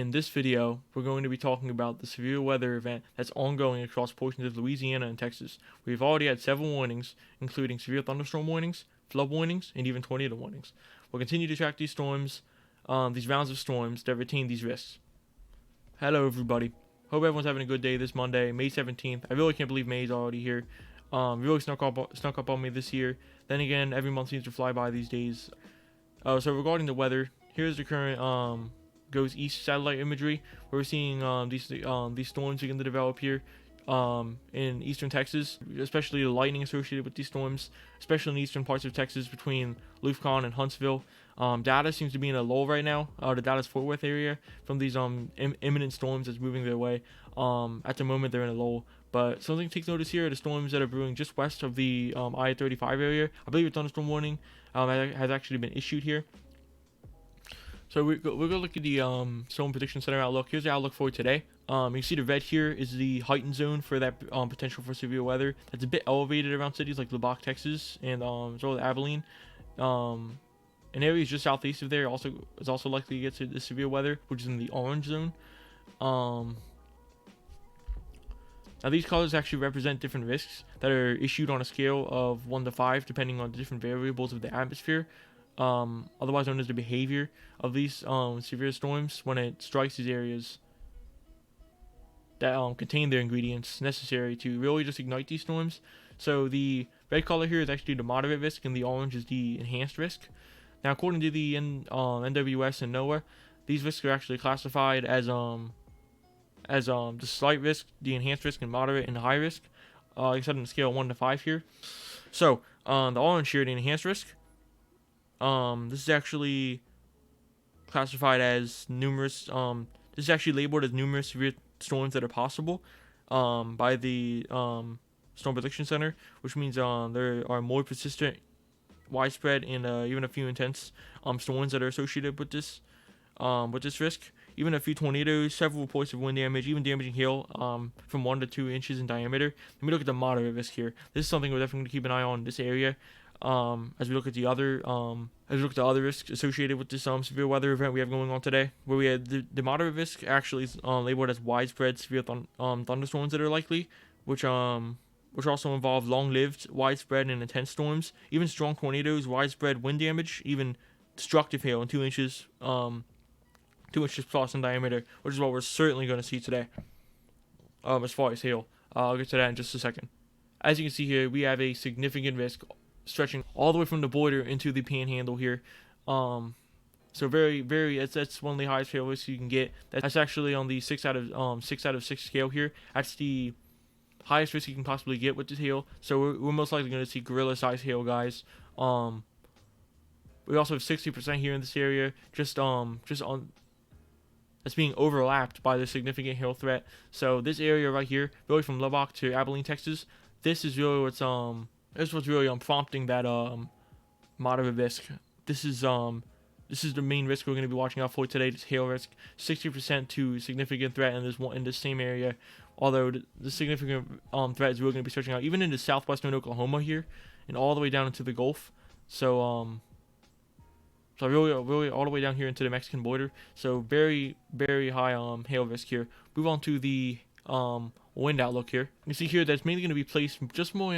In this video, we're going to be talking about the severe weather event that's ongoing across portions of Louisiana and Texas. We've already had several warnings, including severe thunderstorm warnings, flood warnings, and even tornado warnings. We'll continue to track these storms, these rounds of storms that retain these risks. Hello, everybody. Hope everyone's having a good day this Monday, May 17th. I really can't believe May's already here. Really snuck up on me this year. Then again, every month seems to fly by these days. So regarding the weather, here's the current goes east satellite imagery. We're seeing these storms begin to develop here in eastern Texas, especially the lightning associated with these storms, especially in the eastern parts of Texas between Lufkin and Huntsville. Data seems to be in a lull right now. The Dallas Fort Worth area from these imminent storms that's moving their way. At the moment they're in a lull. But something to take notice here are the storms that are brewing just west of the I-35 area. I believe a thunderstorm warning has actually been issued here. So we're going to look at the Storm Prediction Center outlook. Here's the outlook for today. You can see the red here is the heightened zone for that potential for severe weather. That's a bit elevated around cities like Lubbock, Texas, and as well as Abilene. An area just southeast of there is also likely to get to the severe weather, which is in the orange zone. Now these colors actually represent different risks that are issued on a scale of 1 to 5, depending on the different variables of the atmosphere. Otherwise known as the behavior of these severe storms when it strikes these areas that contain their ingredients necessary to really just ignite these storms. So the red color here is actually the moderate risk, and the orange is the enhanced risk. Now, according to the NWS and NOAA, these risks are actually classified as the slight risk, the enhanced risk, and moderate and high risk. Like I said, on the scale of 1 to 5 here. So the orange here, the enhanced risk. This is actually classified as numerous. This is actually labeled as numerous severe storms that are possible by the Storm Prediction Center, which means there are more persistent, widespread, and even a few intense storms that are associated with this risk. Even a few tornadoes, several reports of wind damage, even damaging hail from 1 to 2 inches in diameter. Let me look at the moderate risk here. This is something we're definitely going to keep an eye on in this area. As we look at the other risks associated with this severe weather event we have going on today, where we had the moderate risk actually is labeled as widespread severe thunderstorms that are likely, which also involve long-lived, widespread, and intense storms, even strong tornadoes, widespread wind damage, even destructive hail in 2 inches, 2 inches plus in diameter, which is what we're certainly going to see today. As far as hail, I'll get to that in just a second. As you can see here, we have a significant risk stretching all the way from the border into the panhandle here. So very, that's one of the highest hail risks you can get. That's actually on the 6 out of 6 scale here. That's the highest risk you can possibly get with this hail. So we're most likely going to see gorilla-sized hail, guys. We also have 60% here in this area, just on that's being overlapped by the significant hail threat. So this area right here, really from Lubbock to Abilene, Texas, this is really what's really prompting that moderate risk. This is the main risk we're going to be watching out for today. This hail risk, 60% to significant threat in this same area. Although the significant threat is really going to be stretching out even into southwestern Oklahoma here, and all the way down into the Gulf. So really all the way down here into the Mexican border. So very, very high hail risk here. Move on to the wind outlook here. You can see here that's mainly going to be placed just more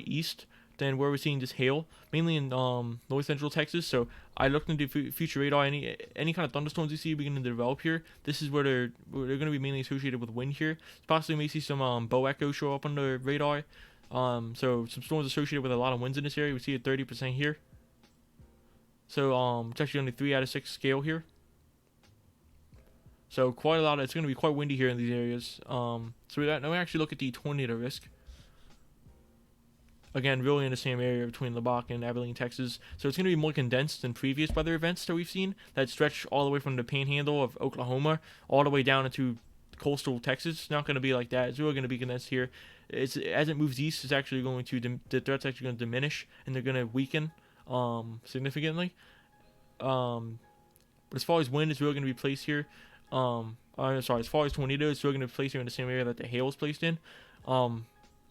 east than where we're seeing this hail, mainly in north central Texas. So I looked into future radar. Any kind of thunderstorms you see beginning to develop here, this is where they're going to be mainly associated with wind here. Possibly may see some bow echo show up on the radar. So some storms associated with a lot of winds in this area. We see a 30% here. So it's actually only 3 out of 6 scale here. So quite a lot. It's going to be quite windy here in these areas. So now we actually look at the tornado risk. Again, really in the same area between Lubbock and Abilene, Texas. So it's going to be more condensed than previous weather events that we've seen that stretch all the way from the panhandle of Oklahoma all the way down into coastal Texas. It's not going to be like that. It's really going to be condensed here. As it moves east, it's actually going to the threat's actually going to diminish, and they're going to weaken significantly. But as far as wind, it's really going to be placed here. As far as tornadoes, it's really going to be placed here in the same area that the hail is placed in.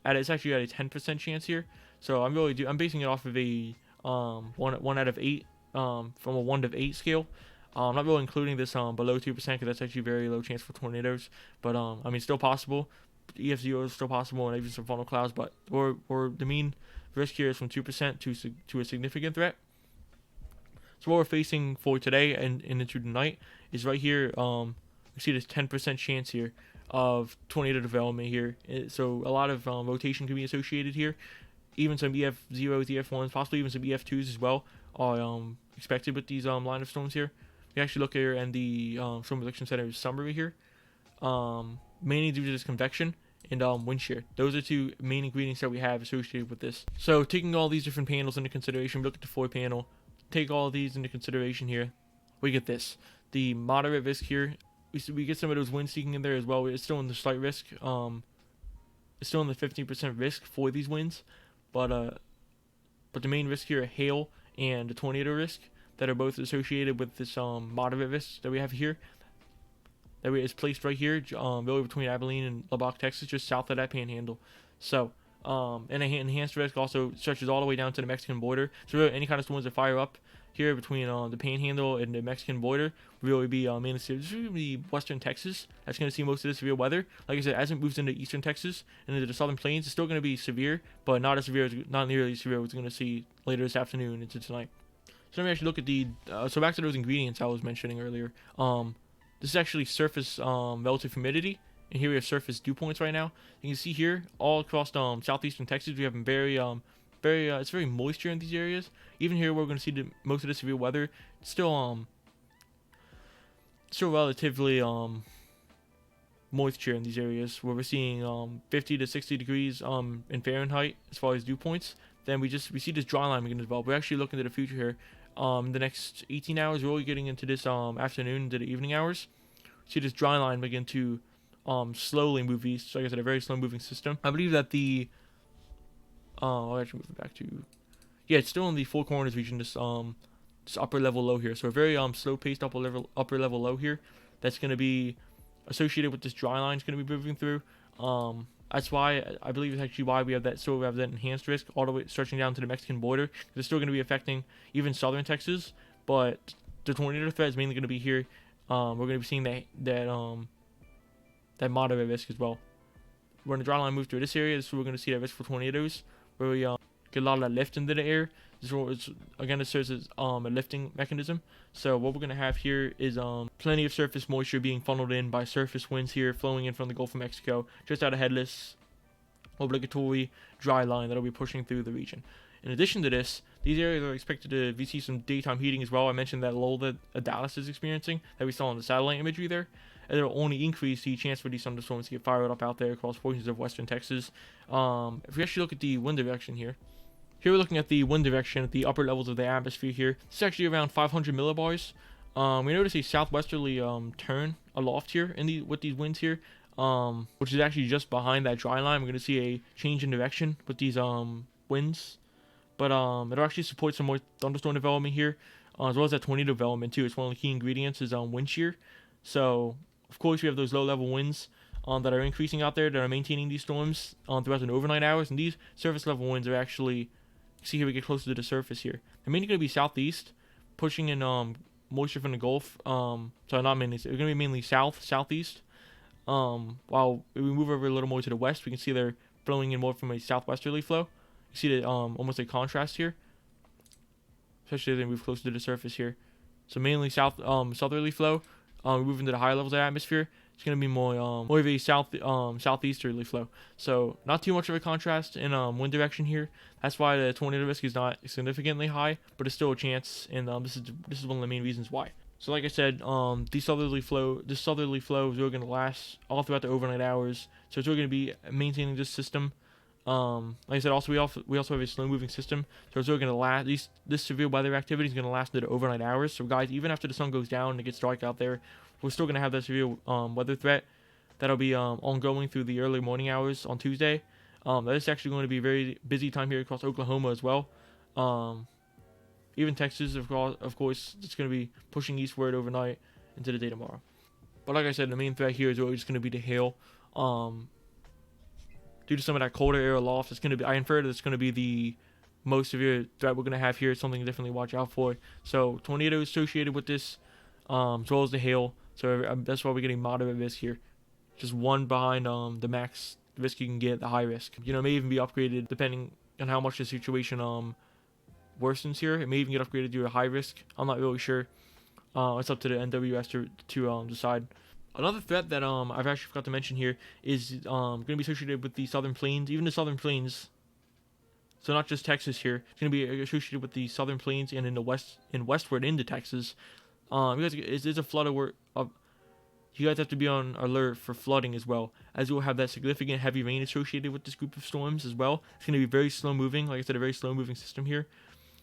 It's actually at a 10% chance here. So I'm basing it off of a 1 out of 8 from a 1 to 8 scale. I'm not really including this below 2% because that's actually very low chance for tornadoes. But I mean, still possible. EF0 is still possible, and even some funnel clouds. But or the mean risk here is from 2% to a significant threat. So what we're facing for today and into tonight is right here. We see this 10% chance here of tornado development here. So a lot of rotation can be associated here. Even some EF0s, EF1s, possibly even some EF2s as well are expected with these line of storms here. We actually look here and the Storm Prediction Center summary here. Mainly due to this convection and wind shear. Those are two main ingredients that we have associated with this. So taking all these different panels into consideration, we look at the 4 panel, take all of these into consideration here, we get this. The moderate risk here, we get some of those winds seeking in there as well. It's still in the slight risk. It's still in the 15% risk for these winds, but the main risk here are hail and the tornado risk that are both associated with this moderate risk that we have here. That is placed right here, really between Abilene and Lubbock, Texas, just south of that panhandle. So, and an enhanced risk also stretches all the way down to the Mexican border. So really any kind of storms that fire up here between the panhandle and the Mexican border really be mainly this will be western Texas. That's going to see most of the severe weather. Like I said, as it moves into eastern Texas and into the southern plains, it's still going to be severe, but not as severe, not nearly as severe as we're going to see later this afternoon into tonight. So let me actually look at the so back to those ingredients I was mentioning earlier. This is actually surface relative humidity, and here we have surface dew points right now. You can see here all across southeastern Texas we have it's very moisture in these areas. Even here we're going to see most of the severe weather. It's still relatively moisture in these areas where we're seeing 50 to 60 degrees in Fahrenheit as far as dew points. Then we see this dry line begin to develop. We're actually looking to the future here. The next 18 hours, we're really getting into this afternoon into the evening hours. See this dry line begin to slowly move east. So like I said, a very slow moving system. I believe that I'll actually move it back to, yeah, it's still in the Four Corners region. This upper level low here. So a very slow paced upper level low here. That's going to be associated with this dry line. It's going to be moving through. That's why I believe it's actually why we have that enhanced risk all the way stretching down to the Mexican border. It's still going to be affecting even southern Texas, but the tornado threat is mainly going to be here. We're going to be seeing that moderate risk as well. When the dry line moves through this area, this is where we're going to see that risk for tornadoes, where we get a lot of that lift into the air. This serves as a lifting mechanism. So what we're going to have here is plenty of surface moisture being funneled in by surface winds here flowing in from the Gulf of Mexico, just out of headless, obligatory dry line that'll be pushing through the region. In addition to this, these areas are expected to see some daytime heating as well. I mentioned that lull that Dallas is experiencing that we saw in the satellite imagery there. And it'll only increase the chance for these thunderstorms to get fired up out there across portions of western Texas. If we actually look at the wind direction here, we're looking at the wind direction at the upper levels of the atmosphere here. It's actually around 500 millibars. We notice a southwesterly turn aloft here with these winds here, which is actually just behind that dry line. We're going to see a change in direction with these winds, but it'll actually support some more thunderstorm development here, as well as that tornado development too. It's one of the key ingredients is wind shear. So of course we have those low-level winds that are increasing out there that are maintaining these storms throughout the overnight hours, and these surface level winds are actually, see here we get closer to the surface here. They're mainly going to be southeast, pushing in moisture from the Gulf. They're going to be mainly southeast. While we move over a little more to the west, we can see they're flowing in more from a southwesterly flow. You see that almost a contrast here, especially as they move closer to the surface here. So mainly southerly flow. We move into the higher levels of the atmosphere. It's going to be more of a southeasterly flow. So not too much of a contrast in wind direction here. That's why the tornado risk is not significantly high, but it's still a chance, and this is one of the main reasons why. So like I said, this southerly flow is really going to last all throughout the overnight hours. So it's really going to be maintaining this system. Like I said, we also have a slow moving system, so it's really going to last. This severe weather activity is going to last into the overnight hours. So guys, even after the sun goes down and it gets dark out there, we're still going to have that severe weather threat that'll be ongoing through the early morning hours on Tuesday. That is actually going to be a very busy time here across Oklahoma as well. Even Texas, of course, it's going to be pushing eastward overnight into the day tomorrow. But like I said, the main threat here is really just going to be the hail. Due to some of that colder air aloft, I infer that it's going to be the most severe threat we're going to have here. It's something to definitely watch out for. So tornadoes associated with this as well as the hail. So that's why we're getting moderate risk here. Just one behind the max risk you can get, the high risk. You know, it may even be upgraded depending on how much the situation worsens here. It may even get upgraded to a high risk. I'm not really sure. It's up to the NWS to decide. Another threat that I've actually forgot to mention here is going to be associated with the southern plains, even the southern plains. So not just Texas here. It's going to be associated with the southern plains and in the west and westward into Texas. You guys, it's a flood alert. You guys have to be on alert for flooding as well, as you'll have that significant heavy rain associated with this group of storms as well. It's going to be very slow moving. Like I said, a very slow moving system here.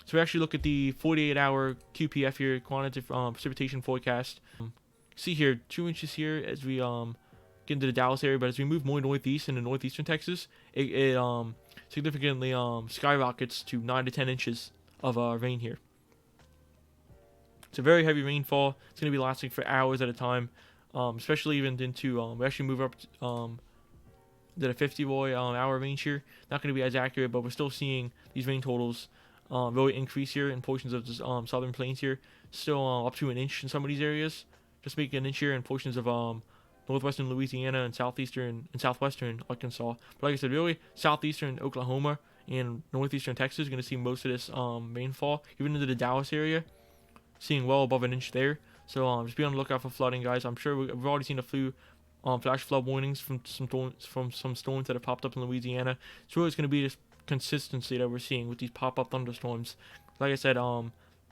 So we actually look at the 48-hour QPF here, quantitative precipitation forecast. See here, 2 inches here as we get into the Dallas area, but as we move more northeast into northeastern Texas, it significantly skyrockets to 9 to 10 inches of rain here. It's a very heavy rainfall. It's going to be lasting for hours at a time, especially even into we actually move up to the 50 hour range here. Not going to be as accurate, but we're still seeing these rain totals really increase here in portions of the southern plains here. Still up to an inch in some of these areas. Just make an inch here in portions of northwestern Louisiana and southeastern and southwestern Arkansas. But like I said, really southeastern Oklahoma and northeastern Texas are going to see most of this rainfall, even into the Dallas area, seeing well above an inch there. So just be on the lookout for flooding, guys. I'm sure we've already seen a few flash flood warnings from some storms that have popped up in Louisiana. So really, it's going to be this consistency that we're seeing with these pop-up thunderstorms. Like I said,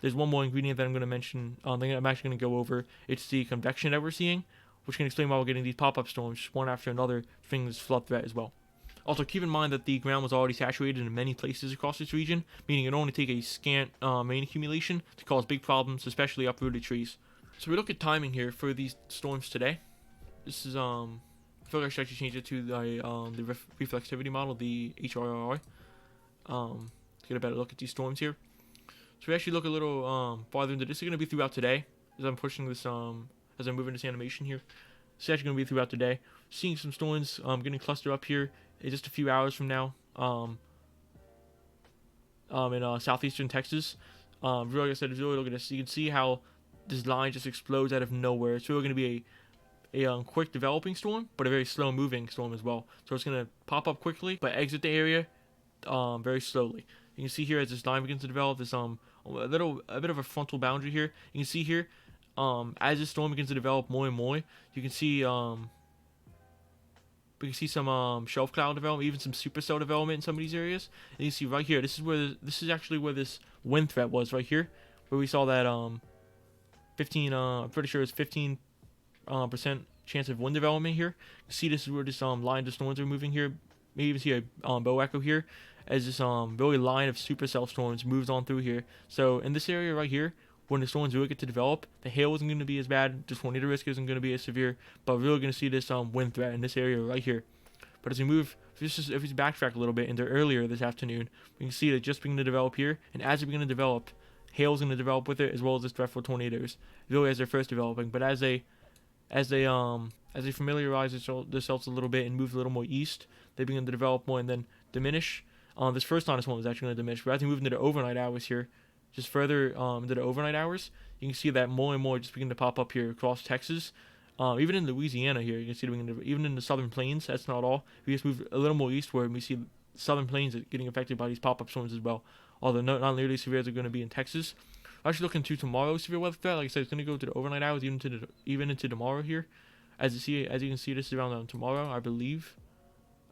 there's one more ingredient that I'm going to mention. I'm actually going to go over. It's the convection that we're seeing, which can explain why we're getting these pop-up storms one after another, bringing this flood threat as well. Also, keep in mind that the ground was already saturated in many places across this region, meaning it only take a scant rain accumulation to cause big problems, especially uprooted trees. So we look at timing here for these storms today. This is I feel like I should actually change it to the reflexivity model, the HRRI, to get a better look at these storms here. So we actually look a little farther into this. Is going to be throughout today as I'm pushing this as I'm moving this animation here. It's actually going to be throughout today. Seeing some storms getting clustered up here in just a few hours from now in southeastern Texas. Really, like I said, really look at this. You can see how this line just explodes out of nowhere. It's really going to be a quick developing storm, but a very slow moving storm as well. So it's going to pop up quickly, but exit the area very slowly. You can see here as this line begins to develop, this a bit of a frontal boundary here. You can see here as this storm begins to develop more and more, you can see we can see some shelf cloud development, even some supercell development in some of these areas. And you can see right here, this is actually where this wind threat was, right here, where we saw that 15. I'm pretty sure it's 15% chance of wind development here. You can see this is where this line of storms are moving here. Maybe even see a bow echo here as this really line of supercell storms moves on through here. So in this area right here, when the storms really get to develop, the hail isn't going to be as bad, the tornado risk isn't going to be as severe, but we're really going to see this wind threat in this area right here. But as we move, if we backtrack a little bit into earlier this afternoon, we can see that just beginning to develop here, and as it begins to develop, hail is going to develop with it, as well as this threat for tornadoes, really as they're first developing. But as they familiarize themselves a little bit and move a little more east, they begin to develop more and then diminish. This first line one is actually going to diminish. But as we move into the overnight hours here, just further into the overnight hours, you can see that more and more just begin to pop up here across Texas. Even in Louisiana here, you can see even in the southern plains, that's not all. We just move a little more eastward, we see southern plains getting affected by these pop-up storms as well. Although not nearly as severe as they're going to be in Texas. I'm actually looking to tomorrow's severe weather threat. Like I said, it's going to go to the overnight hours, even into tomorrow here. As you can see, this is around tomorrow, I believe.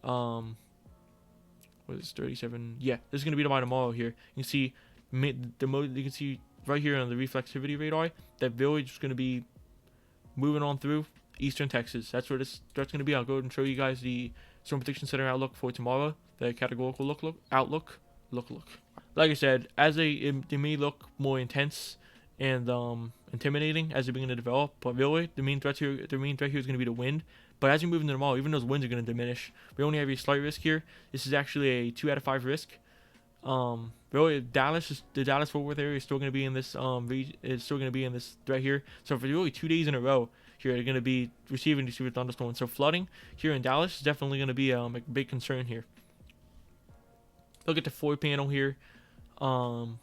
What is 37? Yeah, this is going to be by tomorrow here. You can see you can see right here on the reflexivity radar that village is going to be moving on through eastern Texas. That's where that's going to be. I'll go ahead and show you guys the Storm Prediction Center outlook for tomorrow. The categorical outlook. Like I said, as they may look more intense and intimidating as they begin to develop, but really the main threat here is going to be the wind. But as you move into tomorrow, even those winds are going to diminish. We only have a slight risk here. This is actually a 2 out of 5 risk. Really, the Dallas Fort Worth area is still going to be in this threat here. So for really 2 days in a row here, they're going to be receiving these super thunderstorms. So flooding here in Dallas is definitely going to be a big concern here. Look at the 4 panel here. The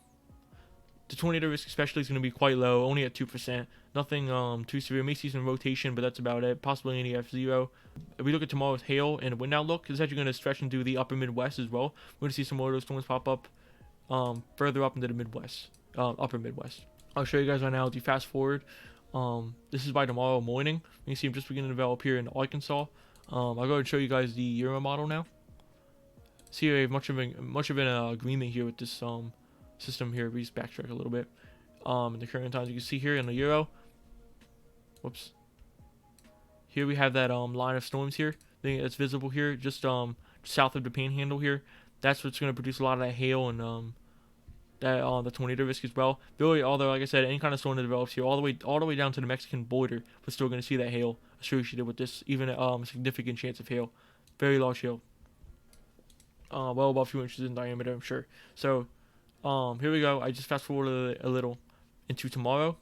The tornado risk especially is going to be quite low, only at 2%. Nothing too severe. May see some rotation, but that's about it. Possibly any F0. If we look at tomorrow's hail and wind outlook, it's actually going to stretch into the upper Midwest as well. We're going to see some more of those storms pop up further up into the Midwest, upper Midwest. I'll show you guys right now. If you fast forward, this is by tomorrow morning. You can see I'm just beginning to develop here in Arkansas. I'll go ahead and show you guys the Euro model now. See, I have much of an agreement here with this system here. We just backtrack a little bit. In the current times, you can see here in the Euro. Whoops. Here we have that line of storms here. That's visible here, just south of the Panhandle here. That's what's going to produce a lot of that hail and the tornado risk as well. Really, although like I said, any kind of storm that develops here, all the way down to the Mexican border, we're still going to see that hail associated with this. Even a significant chance of hail, very large hail, well above 2 inches in diameter, I'm sure. So, here we go. I just fast forward a little into tomorrow.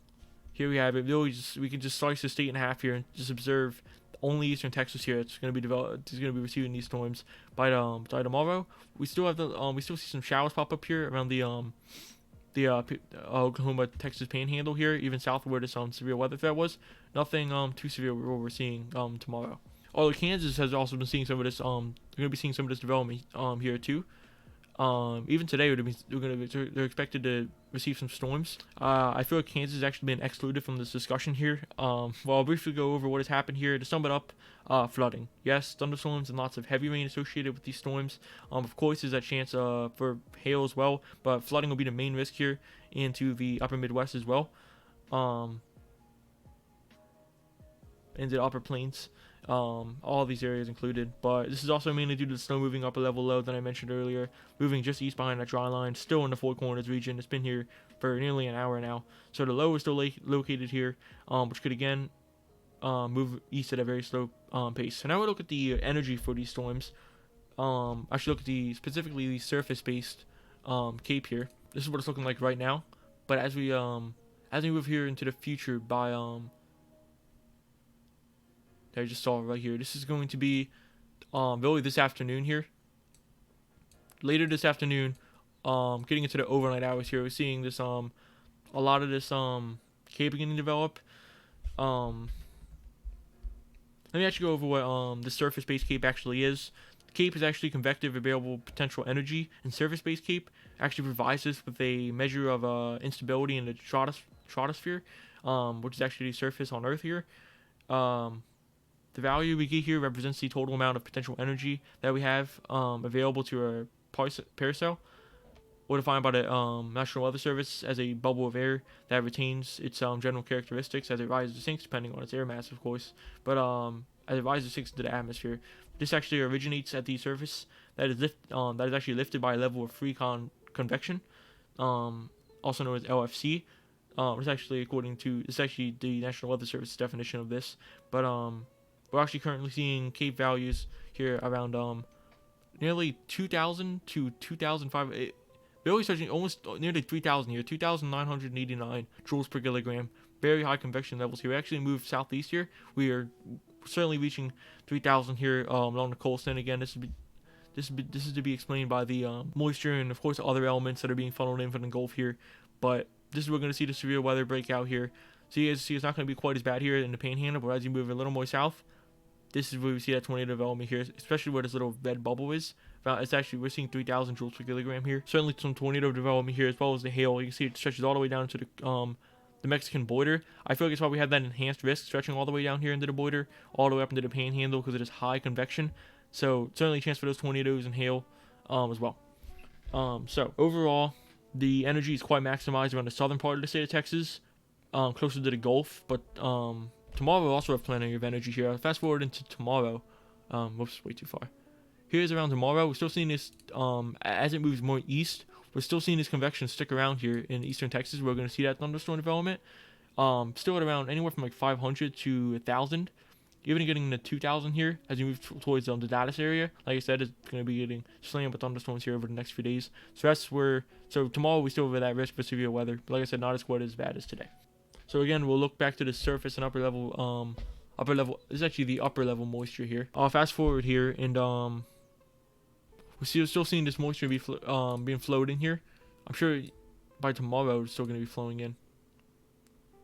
Here we have it. Really, we can just slice the state in half here and just observe only eastern Texas here. It's going to be developed. It's going to be receiving these storms by tomorrow. We still have we still see some showers pop up here around the Oklahoma Texas Panhandle here, even south of where this severe weather threat was. Nothing too severe what we're seeing tomorrow. Although Kansas has also been seeing some of this. They're going to be seeing some of this development here too. Even today, they're expected to receive some storms. I feel like Kansas has actually been excluded from this discussion here. Well, I'll briefly go over what has happened here. To sum it up, flooding. Yes, thunderstorms and lots of heavy rain associated with these storms. Of course, there's that chance for hail as well, but flooding will be the main risk here into the upper Midwest as well. Into the upper plains. All of these areas included, but this is also mainly due to the snow moving up a level low that I mentioned earlier, moving just east behind that dry line, still in the Four Corners region. It's been here for nearly an hour now, so the low is still located here, which could again move east at a very slow pace. So now we look at the energy for these storms. I should look at specifically the surface-based cape here. This is what it's looking like right now, but as we move here into the future by that I just saw right here. This is going to be really this afternoon here. Later this afternoon, getting into the overnight hours here, we're seeing this a lot of this cape beginning to develop. Let me actually go over what the surface-based cape actually is. Cape is actually convective available potential energy, and surface-based cape actually provides us with a measure of instability in the stratosphere, which is actually the surface on Earth here. The value we get here represents the total amount of potential energy that we have available to our paracel, or defined by the National Weather Service as a bubble of air that retains its general characteristics as it rises or sinks, depending on its air mass, of course. But as it rises or sinks into the atmosphere, this actually originates at the surface that is actually lifted by a level of free convection, also known as LFC. It's actually the National Weather Service definition of this, but we're actually currently seeing cape values here around nearly 2,000 to 2,500. We're always touching almost nearly 3,000 here, 2,989 joules per kilogram. Very high convection levels here. We actually moved southeast here. We are certainly reaching 3,000 here along the coastline. Again, this is to be explained by the moisture and of course other elements that are being funneled in from the Gulf here. But this is where we're going to see the severe weather break out here. So you guys see it's not going to be quite as bad here in the Panhandle, but as you move a little more south, this is where we see that tornado development here, especially where this little red bubble is. It's actually, we're seeing 3,000 joules per kilogram here. Certainly some tornado development here, as well as the hail. You can see it stretches all the way down to the Mexican border. I feel like it's why we have that enhanced risk stretching all the way down here into the border, all the way up into the Panhandle, because it is high convection. So certainly a chance for those tornadoes and hail as well. So overall, the energy is quite maximized around the southern part of the state of Texas, closer to the Gulf, but tomorrow we'll also have plenty of energy here. I'll fast forward into tomorrow. Whoops, way too far. Here's around tomorrow. We're still seeing this, as it moves more east, we're still seeing this convection stick around here in eastern Texas. We're going to see that thunderstorm development. Still at around anywhere from like 500 to 1,000. Even getting to 2,000 here as you move towards the Dallas area. Like I said, it's going to be getting slammed with thunderstorms here over the next few days. So tomorrow we still have that risk for severe weather. But like I said, not as quite as bad as today. So again, we'll look back to the surface and upper level. This is actually the upper level moisture here. I'll fast forward here, and we're still seeing this moisture being floating here. I'm sure by tomorrow it's still going to be flowing in.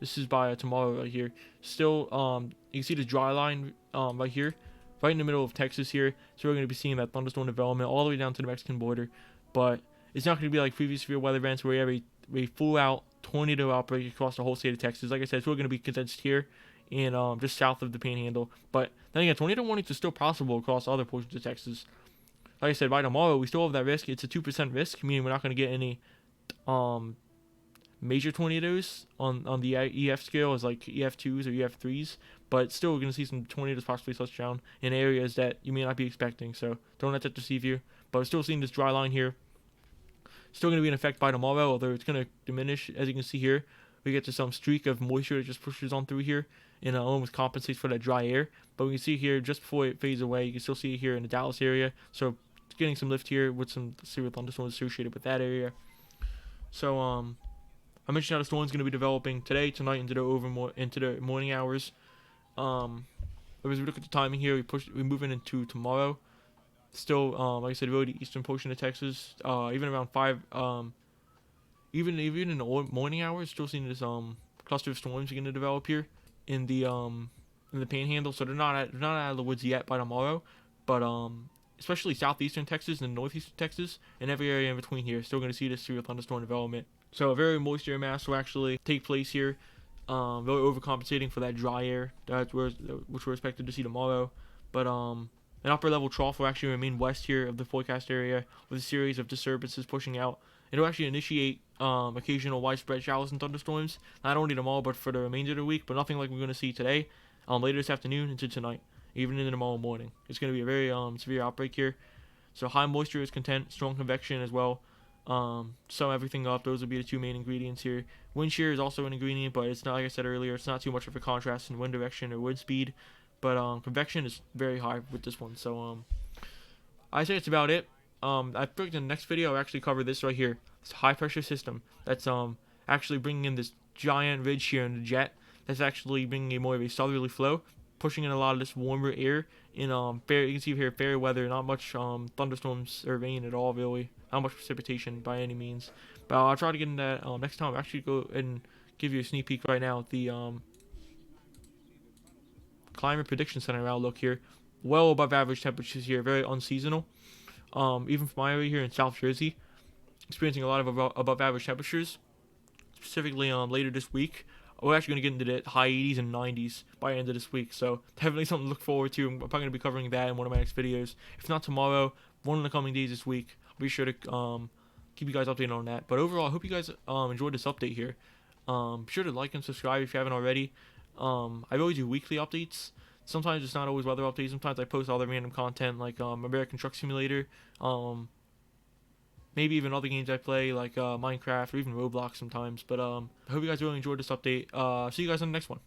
This is by tomorrow right here. Still, you can see the dry line right here, right in the middle of Texas here. So we're going to be seeing that thunderstorm development all the way down to the Mexican border. But it's not going to be like previous severe weather events where you have a full-out tornado outbreak across the whole state of Texas. Like I said, it's really going to be condensed here and just south of the Panhandle. But then again, tornado warnings are still possible across other portions of Texas. Like I said, by tomorrow, we still have that risk. It's a 2% risk, meaning we're not going to get any major tornadoes on the EF scale as like EF2s or EF3s, but still we're going to see some tornadoes possibly touch down in areas that you may not be expecting, so don't let that deceive you. But we're still seeing this dry line here. Still going to be in effect by tomorrow, although it's going to diminish. As you can see here, we get to some streak of moisture that just pushes on through here and almost compensates for that dry air. But we can see here, just before it fades away, you can still see it here in the Dallas area, so it's getting some lift here with some severe thunderstorms associated with that area. So I mentioned how the storm's going to be developing today, tonight, into the morning hours. As we look at the timing here, we're moving into tomorrow. Still, like I said, really the eastern portion of Texas. Even around 5, even in the morning hours, still seeing this cluster of storms begin to develop here in the Panhandle. So they're not out of the woods yet by tomorrow, but especially southeastern Texas and northeastern Texas and every area in between here, still going to see this severe thunderstorm development. So a very moist air mass will actually take place here, really overcompensating for that dry air which we're expected to see tomorrow. But an upper level trough will actually remain west here of the forecast area with a series of disturbances pushing out. It'll actually initiate occasional widespread showers and thunderstorms, not only tomorrow but for the remainder of the week, but nothing like we're going to see today, later this afternoon into tonight, even into tomorrow morning. It's going to be a very severe outbreak here. So high moisture is content, strong convection as well. Sum everything up, those would be the two main ingredients here. Wind shear is also an ingredient, but it's not, like I said earlier, it's not too much of a contrast in wind direction or wind speed. But convection is very high with this one. So I say it's about it. I think in the next video I'll actually cover this right here. This high pressure system that's actually bringing in this giant ridge here in the jet. That's actually bringing a more of a southerly flow, pushing in a lot of this warmer air in you can see here fair weather, not much thunderstorms or rain at all really, not much precipitation by any means. But I'll try to get in that next time. I'll actually go and give you a sneak peek right now at the Climate Prediction Center outlook here. Well above average temperatures here, very unseasonal. Even for my area here in South Jersey, experiencing a lot of above average temperatures. Specifically later this week, we're actually going to get into the high 80s and 90s by the end of this week. So definitely something to look forward to. I'm probably going to be covering that in one of my next videos. If not tomorrow, one of the coming days this week. I'll be sure to keep you guys updated on that. But overall, I hope you guys enjoyed this update here. Be sure to like and subscribe if you haven't already. I always do weekly updates. Sometimes it's not always weather updates. Sometimes I post other random content like American Truck Simulator. Maybe even other games I play like Minecraft or even Roblox sometimes. But I hope you guys really enjoyed this update. See you guys on the next one.